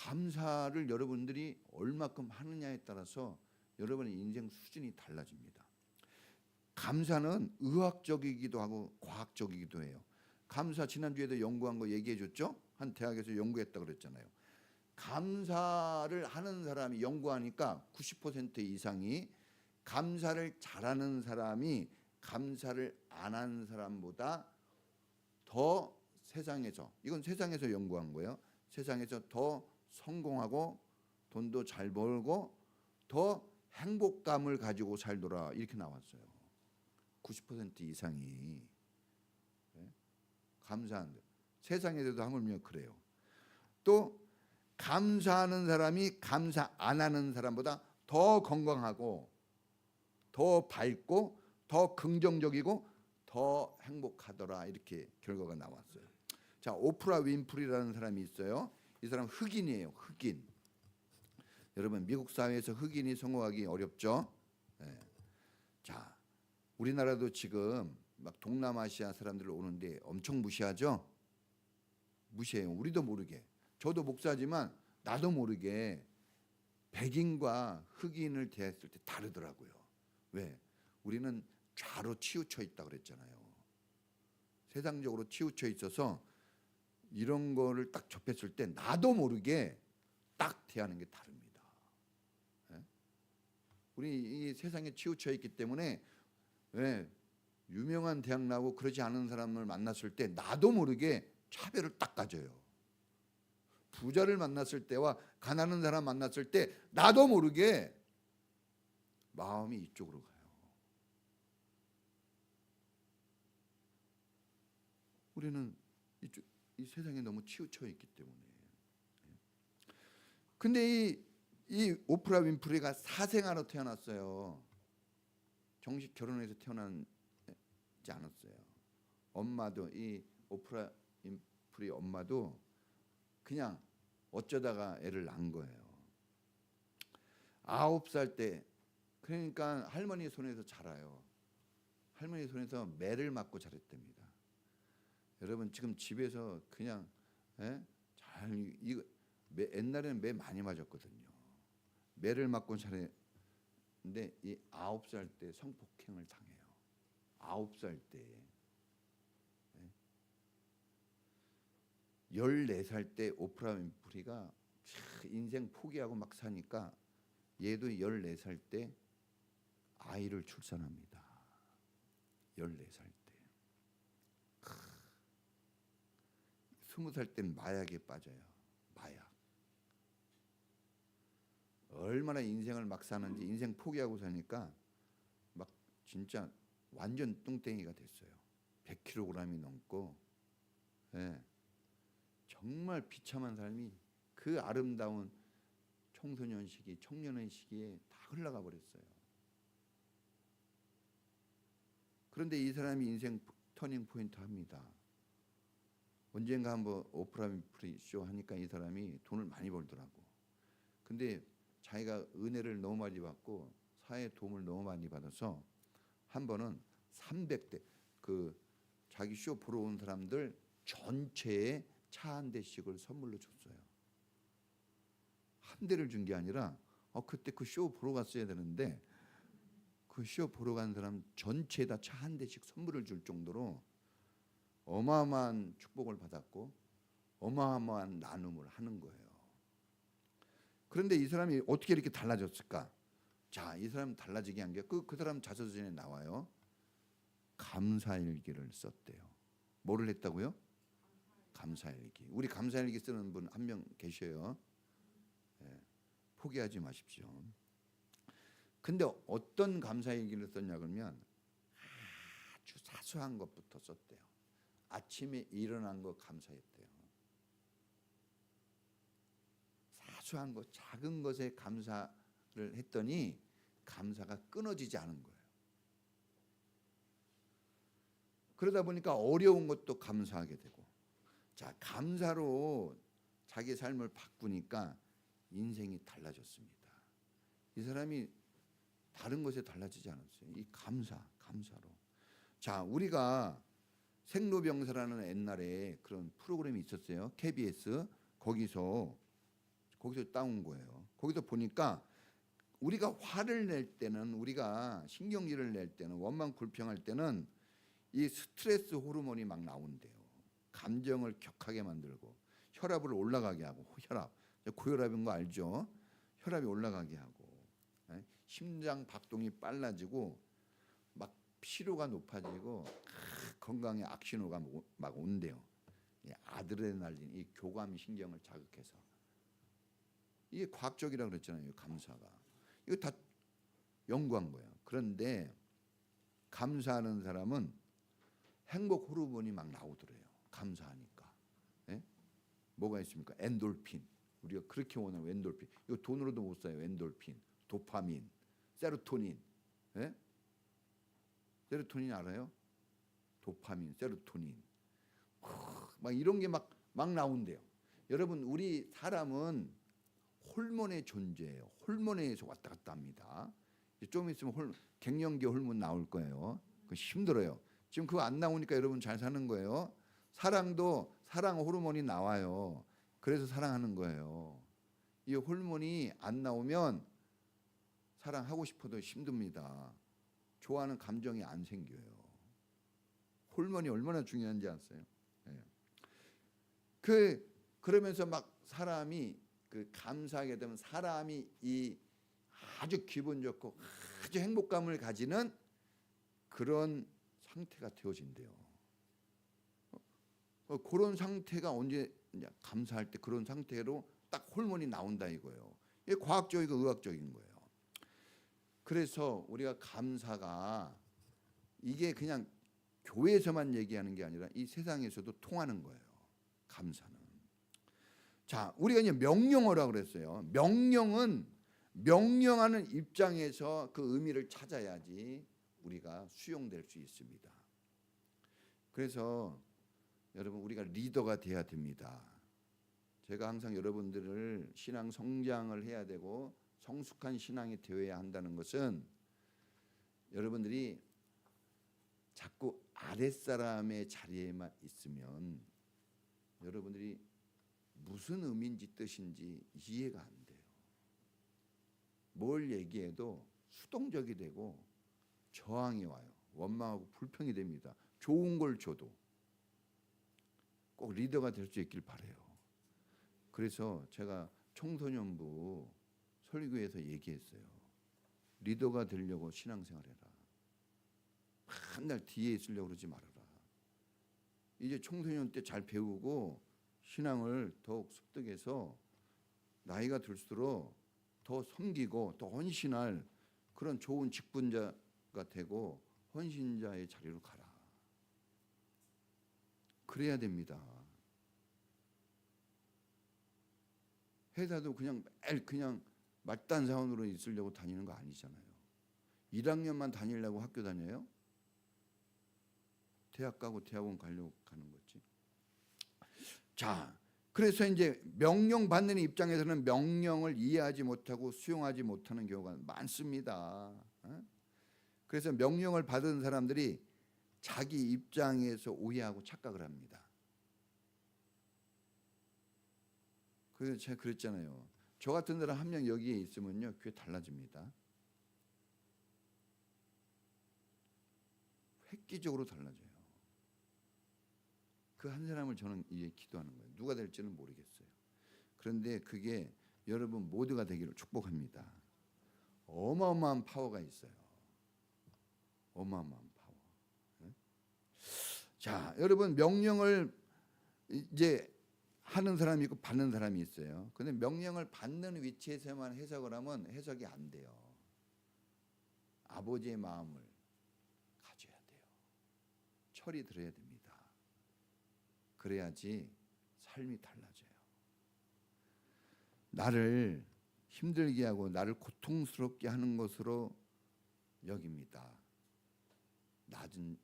감사를 여러분들이 얼마큼 하느냐에 따라서 여러분의 인생 수준이 달라집니다. 감사는 의학적이기도 하고 과학적이기도 해요. 감사 지난주에도 연구한 거 얘기해 줬죠? 한 대학에서 연구했다 그랬잖아요. 감사를 하는 사람이 연구하니까 90% 이상이 감사를 잘하는 사람이 감사를 안 하는 사람보다 더 세상에서, 이건 세상에서 연구한 거예요. 세상에서 더 성공하고 돈도 잘 벌고 더 행복감을 가지고 살더라, 이렇게 나왔어요. 90% 이상이 감사한다. 세상에서도 하물며 그래요. 또 감사하는 사람이 감사 안 하는 사람보다 더 건강하고 더 밝고 더 긍정적이고 더 행복하더라, 이렇게 결과가 나왔어요. 자, 오프라 윈프리라는 사람이 있어요. 이 사람 흑인이에요. 흑인. 여러분, 미국 사회에서 흑인이 성공하기 어렵죠. 네. 자, 우리나라도 지금 막 동남아시아 사람들 오는데 엄청 무시하죠. 무시해요. 우리도 모르게. 저도 목사지만 나도 모르게 백인과 흑인을 대했을 때 다르더라고요. 왜? 우리는 좌로 치우쳐 있다 그랬잖아요. 세상적으로 치우쳐 있어서 이런 거를 딱 접했을 때 나도 모르게 딱 대하는 게 다릅니다. 우리 이 세상에 치우쳐 있기 때문에 유명한 대학 나오고 그러지 않은 사람을 만났을 때 나도 모르게 차별을 딱 가져요. 부자를 만났을 때와 가난한 사람 만났을 때 나도 모르게 마음이 이쪽으로 가요. 우리는 이 세상에 너무 치우쳐 있기 때문에. 근데 이 오프라 윈프리가 사생아로 태어났어요. 정식 결혼해서 태어나지 않았어요. 엄마도, 이 오프라 윈프리 엄마도 그냥 어쩌다가 애를 낳은 거예요. 9살 때, 그러니까 할머니 손에서 자라요. 할머니 손에서 매를 맞고 자랐답니다. 여러분, 지금 집에서 그냥 이거 옛날에는 매 많이 맞았거든요. 매를 맞고 자랐는데 이 9살 때 성폭행을 당해요. 9살 때. 14살 때 오프라 윈프리가 인생 포기하고 막 사니까 얘도 14살 때 아이를 출산합니다. 14살 때. 20살 때는 마약에 빠져요. 마약. 얼마나 인생을 막 사는지, 인생 포기하고 사니까 막 진짜 완전 뚱땡이가 됐어요. 100kg이 넘고, 정말 비참한 삶이 그 아름다운 청소년 시기, 청년의 시기에 다 흘러가 버렸어요. 그런데 이 사람이 인생 터닝 포인트 합니다. 언젠가 한번 오프라 윈프리 쇼 하니까 이 사람이 돈을 많이 벌더라고. 근데 자기가 은혜를 너무 많이 받고 사회에 도움을 너무 많이 받아서 한 번은 300대 그 자기 쇼 보러 온 사람들 전체에 차 한 대씩을 선물로 줬어요. 한 대를 준 게 아니라 그때 그 쇼 보러 갔어야 되는데 그 쇼 보러 간 사람 전체에다 차 한 대씩 선물을 줄 정도로 어마어마한 축복을 받았고 어마어마한 나눔을 하는 거예요. 그런데 이 사람이 어떻게 이렇게 달라졌을까? 자, 이 사람 달라지게 한 게 그 사람 자서전에 나와요. 감사일기를 썼대요. 뭐를 했다고요? 감사일기. 우리 감사일기 쓰는 분 한 명 계셔요. 포기하지 마십시오. 근데 어떤 감사일기를 썼냐 그러면 아주 사소한 것부터 썼대요. 아침에 일어난 거 감사했대요. 사소한 것, 작은 것에 감사를 했더니 감사가 끊어지지 않은 거예요. 그러다 보니까 어려운 것도 감사하게 되고, 자, 감사로 자기 삶을 바꾸니까 인생이 달라졌습니다. 이 사람이 다른 것에 달라지지 않았어요. 이 감사로. 자, 우리가 생로병사라는 옛날에 그런 프로그램이 있었어요. KBS. 거기서 거기서 따온 거예요. 거기서 보니까 우리가 화를 낼 때는, 우리가 신경질을 낼 때는, 원망 불평할 때는 이 스트레스 호르몬이 막 나온대요. 감정을 격하게 만들고 혈압을 올라가게 하고, 혈압, 고혈압인 거 알죠? 혈압이 올라가게 하고, 심장 박동이 빨라지고 막 피로가 높아지고 건강에 악신호가 막 온대요. 아드레날린, 이 교감 신경을 자극해서. 이게 과학적이라고 그랬잖아요. 감사가. 이거 다 연구한 거예요. 그런데 감사하는 사람은 행복 호르몬이 막 나오더래요. 감사하니까. 예? 뭐가 있습니까? 엔돌핀. 우리가 그렇게 원하는 엔돌핀. 이거 돈으로도 못 사요. 엔돌핀, 도파민, 세로토닌. 예? 세로토닌 알아요? 도파민, 세로토닌. 막 이런 게 막 나온대요. 여러분, 우리 사람은 호르몬의 존재예요. 호르몬에 의해서 왔다 갔다 합니다. 좀 있으면 갱년기 호르몬 나올 거예요. 그 힘들어요. 지금 그거 안 나오니까 여러분 잘 사는 거예요. 사랑도 사랑 호르몬이 나와요. 그래서 사랑하는 거예요. 이 호르몬이 안 나오면 사랑하고 싶어도 힘듭니다. 좋아하는 감정이 안 생겨요. 호르몬이 얼마나 중요한지 아세요? 그러면서 막 사람이 감사하게 되면 사람이 이 아주 기분 좋고 아주 행복감을 가지는 그런 상태가 되어진대요. 그런 상태가 언제 감사할 때 그런 상태로 딱 호르몬이 나온다 이거예요. 이게 과학적이고 의학적인 거예요. 그래서 우리가 감사가 이게 그냥 교회에서만 얘기하는 게 아니라 이 세상에서도 통하는 거예요. 감사는. 자, 우리가 이제 명령어라고 그랬어요. 명령은 명령하는 입장에서 그 의미를 찾아야지 우리가 수용될 수 있습니다. 그래서 여러분, 우리가 리더가 돼야 됩니다. 제가 항상 여러분들을 신앙 성장을 해야 되고 성숙한 신앙이 되어야 한다는 것은 여러분들이 자꾸 아랫사람의 자리에만 있으면 여러분들이 무슨 의미인지 뜻인지 이해가 안 돼요. 뭘 얘기해도 수동적이 되고 저항이 와요. 원망하고 불평이 됩니다. 좋은 걸 줘도. 꼭 리더가 될 수 있길 바라요. 그래서 제가 청소년부 설교에서 얘기했어요. 리더가 되려고 신앙생활해라. 맨날 뒤에 있으려고 그러지 말아라. 이제 청소년 때 잘 배우고 신앙을 더욱 습득해서 나이가 들수록 더 섬기고 더 헌신할 그런 좋은 직분자가 되고 헌신자의 자리로 가라. 그래야 됩니다. 회사도 매일 그냥 말단사원으로 있으려고 다니는 거 아니잖아요. 1학년만 다니려고 학교 다녀요? 대학 가고 대학원 가려고 가는 거지. 자, 그래서 이제 명령 받는 입장에서는 명령을 이해하지 못하고 수용하지 못하는 경우가 많습니다. 그래서 명령을 받은 사람들이 자기 입장에서 오해하고 착각을 합니다. 그래서 제가 그랬잖아요. 저 같은 사람 한 명 여기에 있으면요, 교회 달라집니다. 획기적으로 달라져요. 그 한 사람을 저는 이제 기도하는 거예요. 누가 될지는 모르겠어요. 그런데 그게 여러분 모두가 되기를 축복합니다. 어마어마한 파워가 있어요. 어마어마한 파워. 자, 여러분 명령을 이제 하는 사람이 있고 받는 사람이 있어요. 근데 명령을 받는 위치에서만 해석을 하면 해석이 안 돼요. 아버지의 마음을 가져야 돼요. 철이 들어야 됩니다. 그래야지 삶이 달라져요. 나를 힘들게 하고 나를 고통스럽게 하는 것으로 여깁니다. 낮은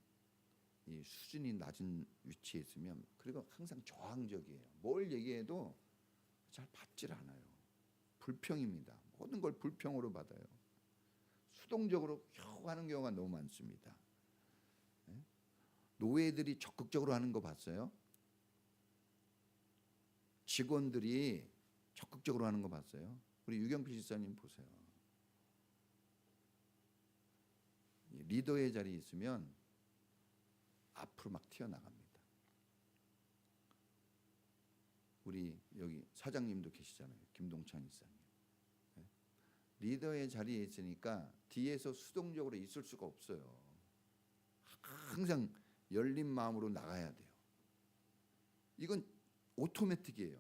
이 수준이 낮은 위치에 있으면, 그리고 항상 저항적이에요. 뭘 얘기해도 잘 받질 않아요. 불평입니다. 모든 걸 불평으로 받아요. 수동적으로 겨우 하는 경우가 너무 많습니다. 노예들이 적극적으로 하는 거 봤어요? 직원들이 적극적으로 하는 거 봤어요? 우리 유경필 집사님 보세요. 리더의 자리에 있으면 앞으로 막 튀어나갑니다. 우리 여기 사장님도 계시잖아요. 김동찬 이사님. 리더의 자리에 있으니까 뒤에서 수동적으로 있을 수가 없어요. 항상 열린 마음으로 나가야 돼요. 이건 오토매틱이에요.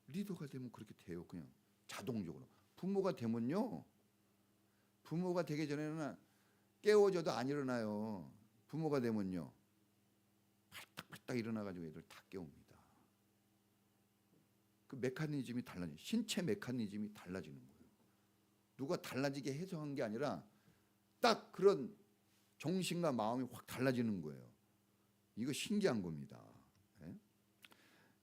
리더가 되면 그렇게 돼요. 그냥 자동적으로. 부모가 되면요. 부모가 되기 전에는 깨워줘도 안 일어나요. 부모가 되면요. 팔딱팔딱 일어나가지고 애들 다 깨웁니다. 그 메커니즘이 달라져요. 신체 메커니즘이 달라지는 거예요. 누가 달라지게 해서 한 게 아니라 딱 그런 정신과 마음이 확 달라지는 거예요. 이거 신기한 겁니다. 네?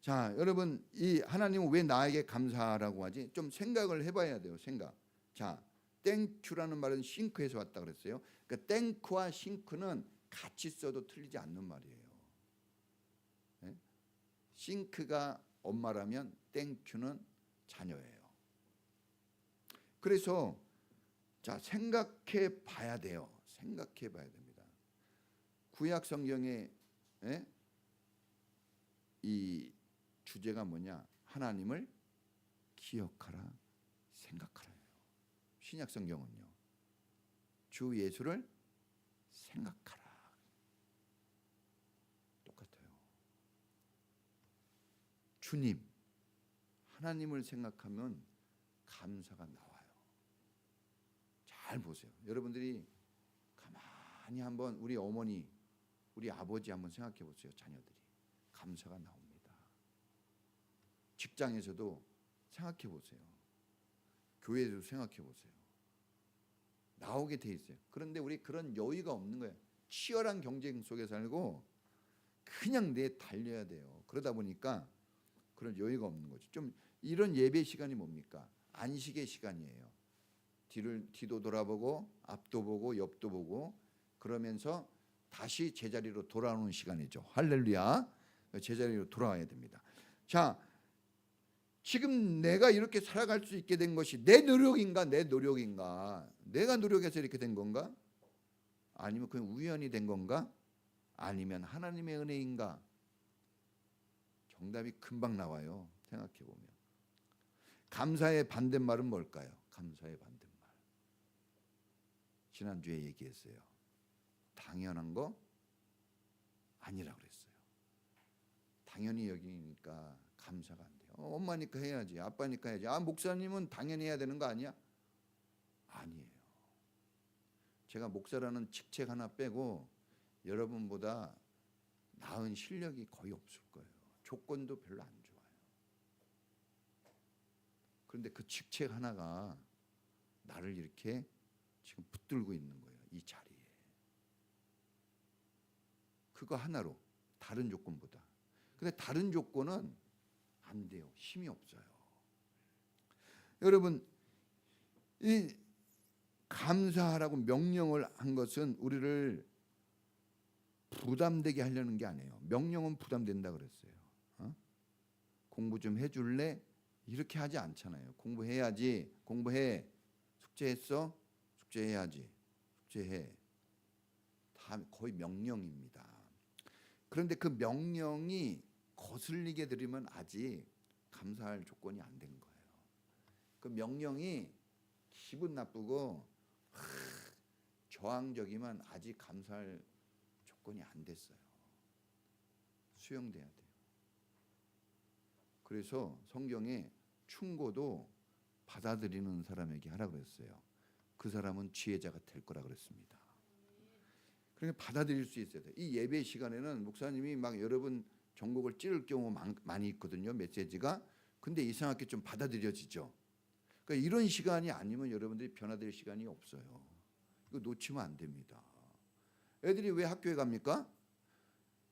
자, 여러분, 이 하나님은 왜 나에게 감사하라고 하지? 좀 생각을 해봐야 돼요. 생각. 자, 땡큐라는 말은 싱크에서 왔다 그랬어요. 그러니까 땡크와 싱크는 같이 써도 틀리지 않는 말이에요. 네? 싱크가 엄마라면 땡큐는 자녀예요. 그래서 자, 생각해 봐야 돼요. 생각해 봐야 됩니다. 구약 성경에 이 주제가 뭐냐? 하나님을 기억하라, 생각하라예요. 신약 성경은요. 주 예수를 생각하라. 똑같아요. 주님, 하나님을 생각하면 감사가 나와요. 잘 보세요. 여러분들이 가만히 한번 우리 어머니, 우리 아버지 한번 생각해 보세요. 자녀들이 감사가 나옵니다. 직장에서도 생각해 보세요. 교회에도 생각해 보세요. 나오게 돼 있어요. 그런데 우리 그런 여유가 없는 거예요. 치열한 경쟁 속에 살고 그냥 내 달려야 돼요. 그러다 보니까 그런 여유가 없는 거죠. 좀 이런 예배 시간이 뭡니까? 안식의 시간이에요. 뒤도 돌아보고 앞도 보고 옆도 보고 그러면서 다시 제자리로 돌아오는 시간이죠. 할렐루야. 제자리로 돌아와야 됩니다. 자, 지금 내가 이렇게 살아갈 수 있게 된 것이 내 노력인가? 내 노력인가? 내가 노력해서 이렇게 된 건가? 아니면 그냥 우연히 된 건가? 아니면 하나님의 은혜인가? 정답이 금방 나와요. 생각해 보면. 감사의 반대말은 뭘까요? 감사의 반대말. 지난주에 얘기했어요. 당연한 거 아니라 그랬어요. 당연히 여기니까 감사가 안 돼요. 엄마니까 해야지, 아빠니까 해야지. 아, 목사님은 당연히 해야 되는 거 아니야? 아니에요. 제가 목사라는 직책 하나 빼고 여러분보다 나은 실력이 거의 없을 거예요. 조건도 별로 안 좋아요. 그런데 그 직책 하나가 나를 이렇게 지금 붙들고 있는 거예요. 이 자리에. 그거 하나로 다른 조건보다. 근데 다른 조건은 안 돼요. 힘이 없어요. 여러분, 이 감사하라고 명령을 한 것은 우리를 부담되게 하려는 게 아니에요. 명령은 부담된다 그랬어요. 공부 좀 해줄래? 이렇게 하지 않잖아요. 공부해야지. 공부해. 숙제했어? 숙제해야지. 숙제해. 다 거의 명령입니다. 그런데 그 명령이 거슬리게 들으면 아직 감사할 조건이 안 된 거예요. 그 명령이 기분 나쁘고 저항적이면 아직 감사할 조건이 안 됐어요. 수용돼야 돼요. 그래서 성경에 충고도 받아들이는 사람에게 하라고 그랬어요. 그 사람은 지혜자가 될 거라 그랬습니다. 그러니까 받아들일 수 있어야 돼요. 이 예배 시간에는 목사님이 막 여러분 전곡을 찌를 경우 많이 있거든요. 메시지가. 근데 이상하게 좀 받아들여지죠. 그러니까 이런 시간이 아니면 여러분들이 변화될 시간이 없어요. 이거 놓치면 안 됩니다. 애들이 왜 학교에 갑니까?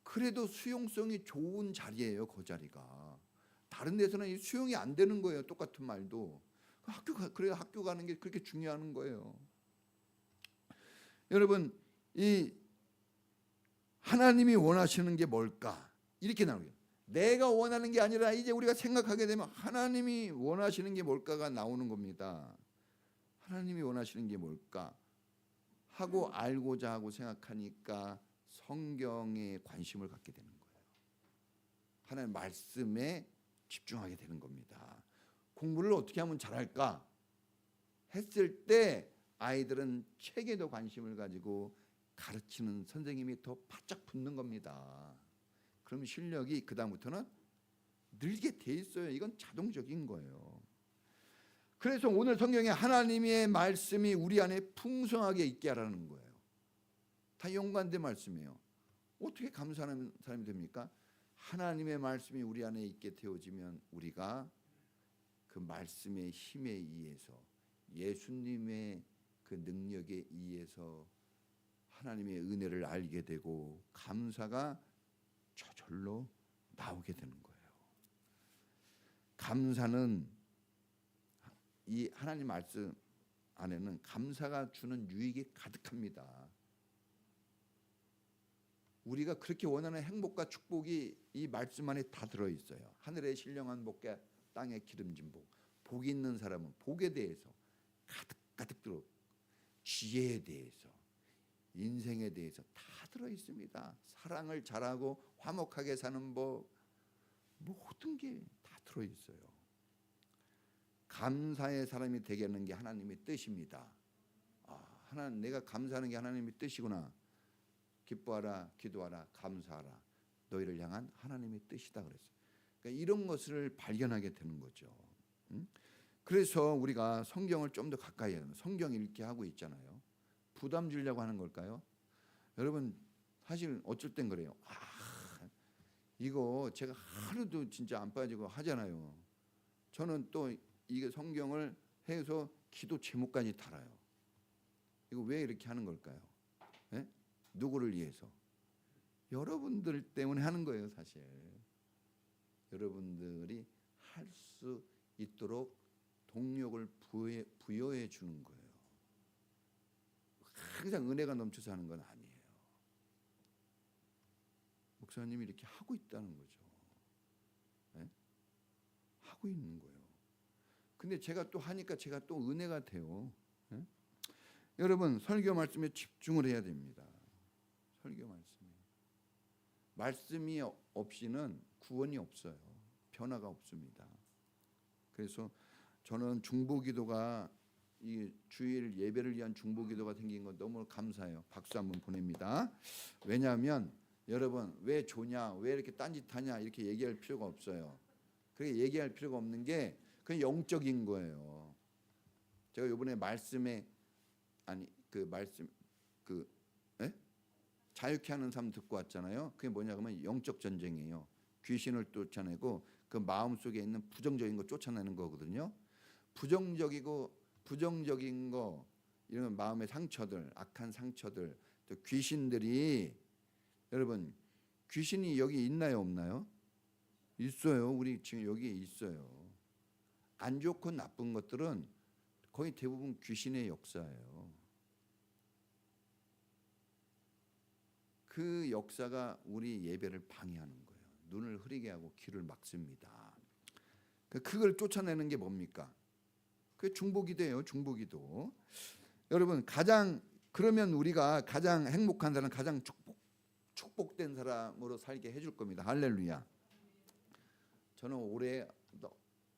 그래도 수용성이 좋은 자리예요. 그 자리가. 다른 데서는 수용이 안 되는 거예요. 똑같은 말도. 그래야 학교 가는 게 그렇게 중요한 거예요. 여러분, 이 하나님이 원하시는 게 뭘까? 이렇게 나오게. 내가 원하는 게 아니라 이제 우리가 생각하게 되면 하나님이 원하시는 게 뭘까가 나오는 겁니다. 하나님이 원하시는 게 뭘까 하고 알고자 하고 생각하니까 성경에 관심을 갖게 되는 거예요. 하나님 말씀에 집중하게 되는 겁니다. 공부를 어떻게 하면 잘할까 했을 때 아이들은 책에도 관심을 가지고 가르치는 선생님이 더 바짝 붙는 겁니다. 그럼 실력이 그 다음부터는 늘게 돼 있어요. 이건 자동적인 거예요. 그래서 오늘 성경에 하나님의 말씀이 우리 안에 풍성하게 있게 하라는 거예요. 다 연관된 말씀이에요. 어떻게 감사하는 사람이 됩니까? 하나님의 말씀이 우리 안에 있게 되어지면 우리가 그 말씀의 힘에 의해서 예수님의 그 능력에 의해서 하나님의 은혜를 알게 되고 감사가 저절로 나오게 되는 거예요. 감사는 이 하나님 말씀 안에는 감사가 주는 유익이 가득합니다. 우리가 그렇게 원하는 행복과 축복이 이 말씀 안에 다 들어있어요. 하늘의 신령한 복과 땅의 기름진 복. 복이 있는 사람은 복에 대해서 가득 들어 지혜에 대해서 인생에 대해서 다 들어있습니다. 사랑을 잘하고 화목하게 사는 법 모든 게 다 들어있어요. 감사의 사람이 되게 하는 게 하나님의 뜻입니다. 하나님 내가 감사하는 게 하나님의 뜻이구나. 기뻐하라, 기도하라, 감사하라. 너희를 향한 하나님의 뜻이다 그랬어요. 그러니까 이런 것을 발견하게 되는 거죠. 그래서 우리가 성경을 좀 더 가까이 해야 돼요. 성경 읽게 하고 있잖아요. 부담 주려고 하는 걸까요? 여러분 사실 어쩔 땐 그래요. 이거 제가 하루도 진짜 안 빠지고 하잖아요. 저는 또 이게 성경을 해서 기도 제목까지 달아요. 이거 왜 이렇게 하는 걸까요? 네? 누구를 위해서? 여러분들 때문에 하는 거예요, 사실. 여러분들이 할 수 있도록 동력을 부여해 주는 거예요. 항상 은혜가 넘쳐서 하는 건 아니에요. 목사님이 이렇게 하고 있다는 거죠. 네? 하고 있는 거예요. 근데 제가 또 하니까 제가 또 은혜가 돼요. 네? 여러분 설교 말씀에 집중을 해야 됩니다. 설교 말씀이 없이는 구원이 없어요. 변화가 없습니다. 그래서 저는 중보기도가 이 주일 예배를 위한 중보기도가 생긴 건 너무 감사해요. 박수 한번 보냅니다. 왜냐하면 여러분 왜 좋냐, 왜 이렇게 딴짓하냐 이렇게 얘기할 필요가 없어요. 그렇게 얘기할 필요가 없는 게 그냥 영적인 거예요. 제가 이번에 말씀에 자유케 하는 삶 듣고 왔잖아요. 그게 뭐냐면 영적 전쟁이에요. 귀신을 쫓아내고 그 마음 속에 있는 부정적인 거 쫓아내는 거거든요. 부정적인 거 이런 마음의 상처들, 악한 상처들, 또 귀신들이 여러분 귀신이 여기 있나요, 없나요? 있어요. 우리 지금 여기에 있어요. 안 좋고 나쁜 것들은 거의 대부분 귀신의 역사예요. 그 역사가 우리 예배를 방해하는 거예요. 눈을 흐리게 하고 귀를 막습니다. 그걸 쫓아내는 게 뭡니까? 그게 중보기도예요. 중보기도. 여러분 그러면 우리가 가장 행복한 사람, 가장 축복된 사람으로 살게 해줄 겁니다. 할렐루야. 저는 올해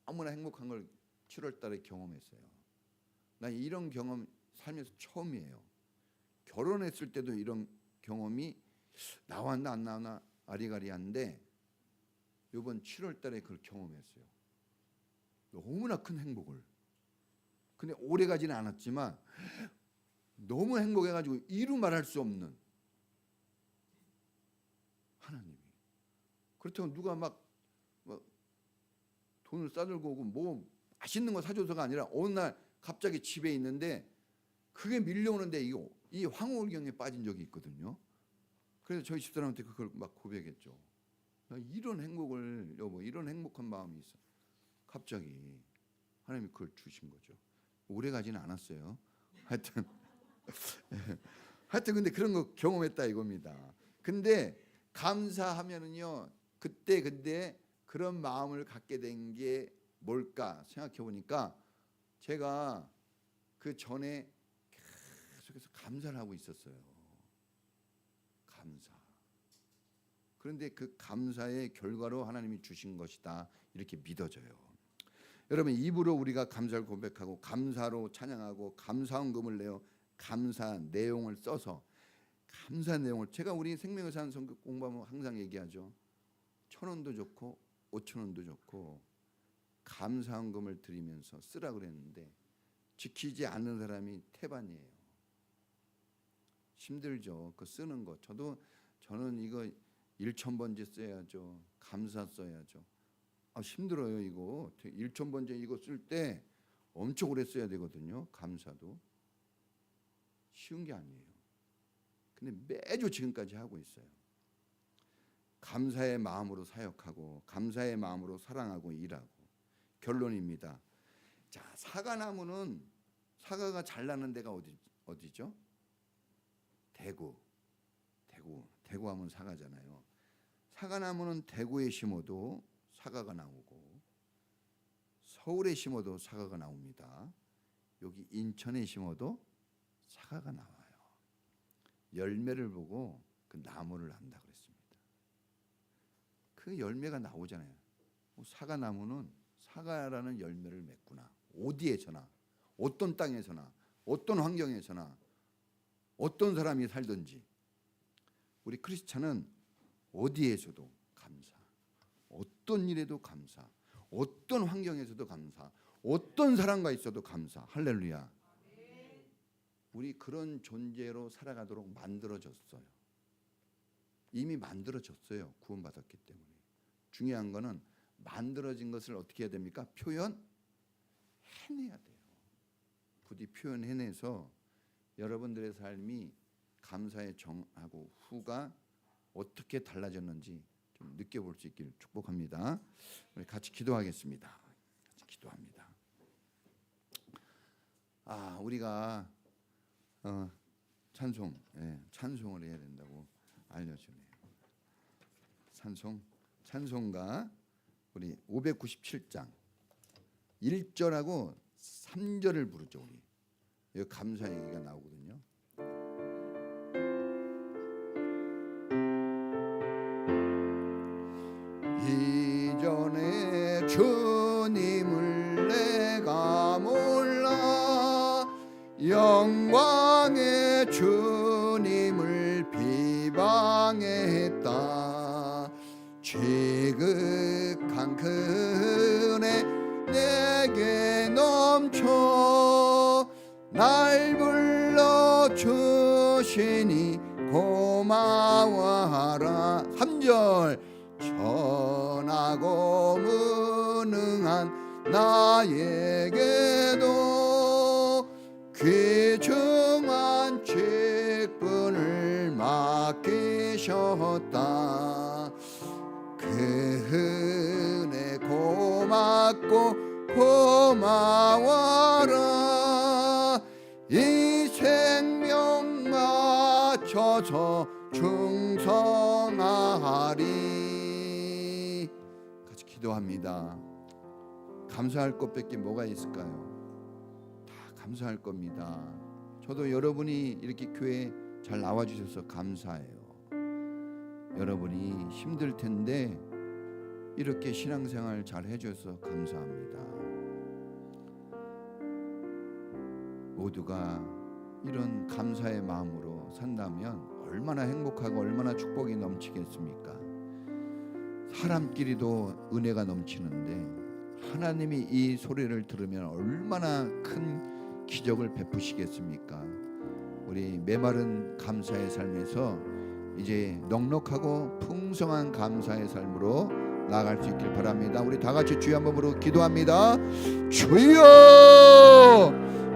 너무나 행복한 걸 7월 달에 경험했어요. 나 이런 경험 살면서 처음이에요. 결혼했을 때도 이런 경험이 나왔나 안 나왔나 아리가리한데 이번 7월 달에 그걸 경험했어요. 너무나 큰 행복을. 근데 오래 가지는 않았지만 너무 행복해가지고 이루 말할 수 없는 하나님이. 그렇다고 누가 막 돈을 싸들고 오고 뭐 맛있는 거 사줘서가 아니라 어느 날 갑자기 집에 있는데 그게 밀려오는데 이 황홀경에 빠진 적이 있거든요. 그래서 저희 집사람한테 그걸 막 고백했죠. 나 이런 행복을 여보, 이런 행복한 마음이 있어. 갑자기 하나님이 그걸 주신 거죠. 오래 가지는 않았어요. 하여튼 근데 그런 거 경험했다 이겁니다. 근데 감사하면은요 그때 근데 그런 마음을 갖게 된 게 뭘까 생각해 보니까 제가 그 전에 계속해서 감사를 하고 있었어요. 감사. 그런데 그 감사의 결과로 하나님이 주신 것이다 이렇게 믿어져요. 여러분, 입으로 우리가 감사를 고백하고 감사로 찬양하고 감사헌금을 내어 감사 내용을 써서 감사 내용을 제가 우리 생명의 산 성격 공부하면 항상 얘기하죠. 1,000원도 좋고 5,000원도 좋고 감사헌금을 드리면서 쓰라 그랬는데 지키지 않는 사람이 태반이에요. 힘들죠. 그 쓰는 거. 저는 이거 1,000번째 써야죠. 감사 써야죠. 힘들어요. 이거 1,000번째 이거 쓸 때 엄청 오래 써야 되거든요. 감사도 쉬운 게 아니에요. 근데 매주 지금까지 하고 있어요. 감사의 마음으로 사역하고 감사의 마음으로 사랑하고 일하고. 결론입니다. 자, 사과나무는 사과가 잘 나는 데가 어디죠? 대구 하면 사과잖아요. 사과나무는 대구에 심어도 사과가 나오고 서울에 심어도 사과가 나옵니다. 여기 인천에 심어도 사과가 나와요. 열매를 보고 그 나무를 안다 그랬습니다. 그 열매가 나오잖아요. 사과나무는 사과라는 열매를 맺구나. 어디에서나 어떤 땅에서나 어떤 환경에서나 어떤 사람이 살든지 우리 크리스찬은 어디에서도 감사, 어떤 일에도 감사, 어떤 환경에서도 감사, 어떤 사람과 있어도 감사. 할렐루야. 우리 그런 존재로 살아가도록 만들어졌어요. 이미 만들어졌어요. 구원받았기 때문에. 중요한 거는 만들어진 것을 어떻게 해야 됩니까? 표현해내야 돼요. 부디 표현해내서 여러분들의 삶이 감사에 정하고 후가 어떻게 달라졌는지 좀 느껴볼 수 있기를 축복합니다. 우리 같이 기도하겠습니다. 같이 기도합니다. 우리가 찬송을 해야 된다고 알려주네요. 찬송가 우리 597장 1절하고 3절을 부르죠. 우리 여기 감사 얘기가 나오거든요. 이전에 주님을 내가 몰라 영광의 주님을 비방했다. 지극한 은혜 내게 넘쳐 날 불러주시니 고마워하라. 3절 전하고 무능한 나에게도 귀중한 직분을 맡기셨다. 그 은혜 고맙고 고마워라. 이 생명 맞춰서 충성하리. 같이 기도합니다. 감사할 것밖에 뭐가 있을까요? 다 감사할 겁니다. 저도 여러분이 이렇게 교회 잘 나와주셔서 감사해요. 여러분이 힘들 텐데 이렇게 신앙생활 잘 해줘서 감사합니다. 모두가 이런 감사의 마음으로 산다면 얼마나 행복하고 얼마나 축복이 넘치겠습니까? 사람끼리도 은혜가 넘치는데 하나님이 이 소리를 들으면 얼마나 큰 기적을 베푸시겠습니까? 우리 메마른 감사의 삶에서 이제 넉넉하고 풍성한 감사의 삶으로 나아갈 수 있길 바랍니다. 우리 다 같이 주여 한번 부르고 기도합니다. 주여!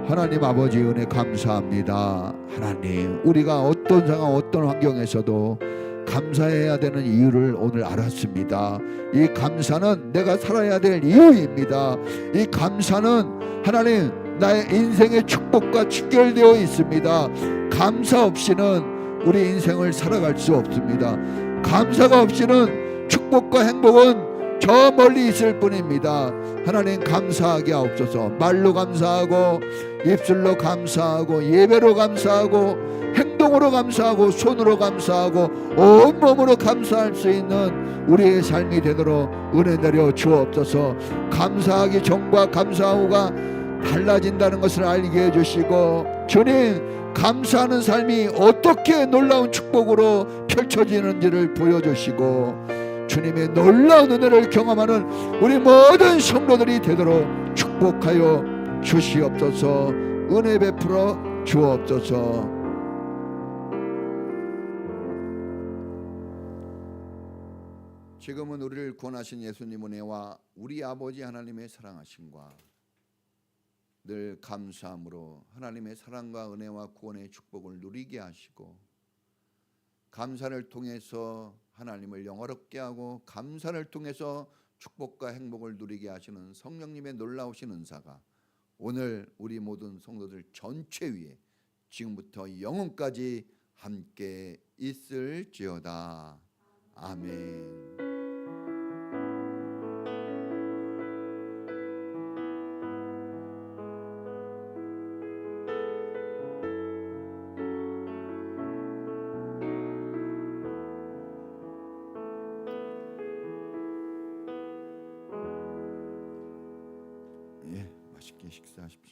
하나님 아버지 은혜 감사합니다. 하나님, 우리가 어떤 상황 어떤 환경에서도 감사해야 되는 이유를 오늘 알았습니다. 이 감사는 내가 살아야 될 이유입니다. 이 감사는 하나님 나의 인생의 축복과 직결되어 있습니다. 감사 없이는 우리 인생을 살아갈 수 없습니다. 감사가 없이는 축복과 행복은 저 멀리 있을 뿐입니다. 하나님 감사하게 하옵소서. 말로 감사하고 입술로 감사하고 예배로 감사하고 행동으로 감사하고 손으로 감사하고 온몸으로 감사할 수 있는 우리의 삶이 되도록 은혜 내려 주옵소서. 감사하기 전과 감사 후가 달라진다는 것을 알게 해주시고, 주님 감사하는 삶이 어떻게 놀라운 축복으로 펼쳐지는지를 보여주시고, 주님의 놀라운 은혜를 경험하는 우리 모든 성도들이 되도록 축복하여 주시옵소서. 은혜 베풀어 주옵소서. 지금은 우리를 구원하신 예수님 은혜와 우리 아버지 하나님의 사랑하심과 늘 감사함으로 하나님의 사랑과 은혜와 구원의 축복을 누리게 하시고, 감사를 통해서 하나님을 영화롭게 하고 감사를 통해서 축복과 행복을 누리게 하시는 성령님의 놀라우신 은사가 오늘 우리 모든 성도들 전체 위에 지금부터 영원까지 함께 있을지어다. 아멘. 맛있게 식사하십시오.